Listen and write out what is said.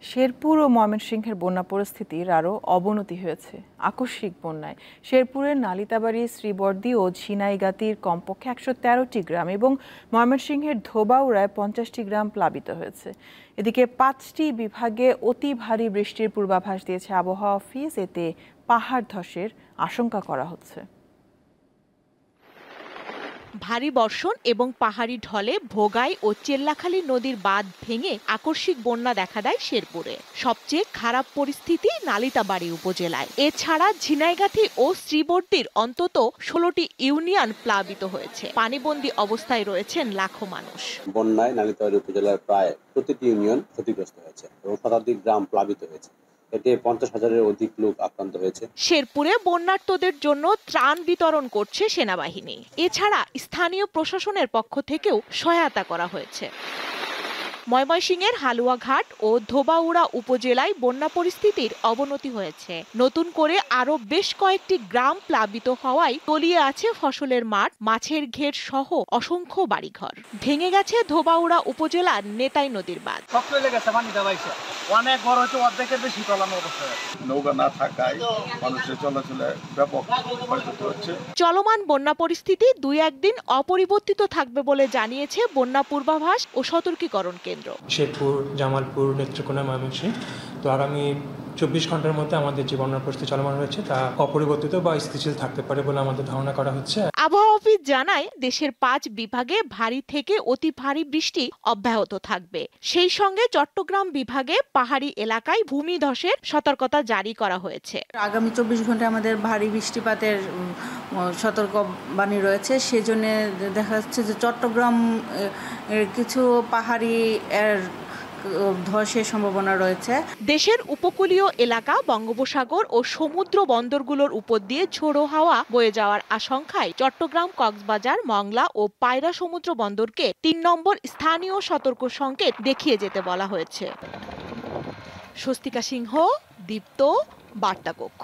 শেরপুর ও ময়মনসিংহের বন্যা পরিস্থিতির আরও অবনতি হয়েছে আকস্মিক বন্যায়। শেরপুরের নালিতাবাড়ি, শ্রীবর্দী ও ঝিনাইগাতির কমপক্ষে ১১৩টি গ্রাম এবং ময়মনসিংহের ধোবাউড়ায় ৫০টি গ্রাম প্লাবিত হয়েছে। এদিকে ৫টি বিভাগে অতি ভারী বৃষ্টির পূর্বাভাস দিয়েছে আবহাওয়া অফিস। এতে পাহাড় ধসের আশঙ্কা করা হচ্ছে। ভারী বর্ষণ এবং পাহাড়ি ঢলে ভোগাই ও চেল্লাখালী নদীর বাঁধ ভেঙে আকস্মিক বন্যা দেখা দেয় শেরপুরে। সবচেয়ে খারাপ পরিস্থিতি নালিতাবাড়ি উপজেলায়। এছাড়া ঝিনাইগাতি ও শ্রীবর্দীর অন্তত ১৬টি ইউনিয়ন প্লাবিত হয়েছে। পানিবন্দী অবস্থায় রয়েছেন লাখো মানুষ। বন্যায় নালিতাবাড়ি উপজেলার প্রায় প্রতিটি ইউনিয়ন ক্ষতিগ্রস্ত হয়েছে এবং শতাধিক গ্রাম প্লাবিত হয়েছে। এতে ৫০,০০০-এর অধিক লোক আক্রান্ত হয়েছে। শেরপুরে বন্যার্তদের জন্য ত্রাণ বিতরণ করছে সেনাবাহিনী। এছাড়া স্থানীয় প্রশাসনের পক্ষ থেকেও সহায়তা করা হয়েছে। ময়মনসিংহের হালুয়াঘাট ও ধোবাউড়া উপজেলায় বন্যা পরিস্থিতির অবনতি হয়েছে। নতুন করে আরো বেশ কয়েকটি গ্রাম প্লাবিত হওয়ায় তলিয়ে আছে ফসলের মাঠ, মাছের ঘের সহ অসংখ্য বাড়িঘর। ভেঙে গেছে ধোবাউড়া উপজেলার নেতাই নদীর বাঁধ। অনেক বড় হচ্ছে, অর্ধেকের বেশি তলানো অবস্থা। নৌকা না থাকায় মানুষের চলাচলে ব্যাপক ক্ষয়ক্ষতি হচ্ছে। চলমান বন্যা পরিস্থিতি ২-১ দিন অপরিবর্তিত থাকবে বলে জানিয়েছে বন্যা পূর্বাভাস ও সতর্কীকরণ কেন্দ্র। শেরপুর, জামালপুর, নেত্রকোনা, ময়মনসিংহ তো আগামী ২৪ ঘন্টার মধ্যে আমাদের যে বন্যা পরিস্থিতি চলমান রয়েছে তা অপরিবর্তিত বা স্থিতিশীল থাকতে পারে বলে আমাদের ধারণা করা হচ্ছে। আবহাওয়া অফিস জানায় দেশের ৫ বিভাগে ভারী থেকে অতি ভারী বৃষ্টি অব্যাহত থাকবে। সেই সঙ্গে চট্টগ্রাম বিভাগে পাহাড়ি এলাকায় ভূমিধসের সতর্কতা জারি করা হয়েছে। আগামী ২৪ ঘন্টায় আমাদের ভারী বৃষ্টিপাতের সতর্কবাণী রয়েছে। সেজন্য দেখা যাচ্ছে যে চট্টগ্রাম কিছু পাহাড়ি ধসের সম্ভাবনা রয়েছে। দেশের উপকূলীয় এলাকা, বঙ্গোপসাগর ও সমুদ্র বন্দরগুলোর উপর দিয়ে ঝোড়ো হাওয়া বয়ে যাওয়ার আশঙ্কায় চট্টগ্রাম, কক্সবাজার, মংলা ও পায়রা সমুদ্র বন্দরকে ৩ নম্বর স্থানীয় সতর্ক সংকেত দেখিয়ে যেতে বলা হয়েছে। স্বস্তিকা সিংহ, দীপ্ত, বার্তা কক্ষ।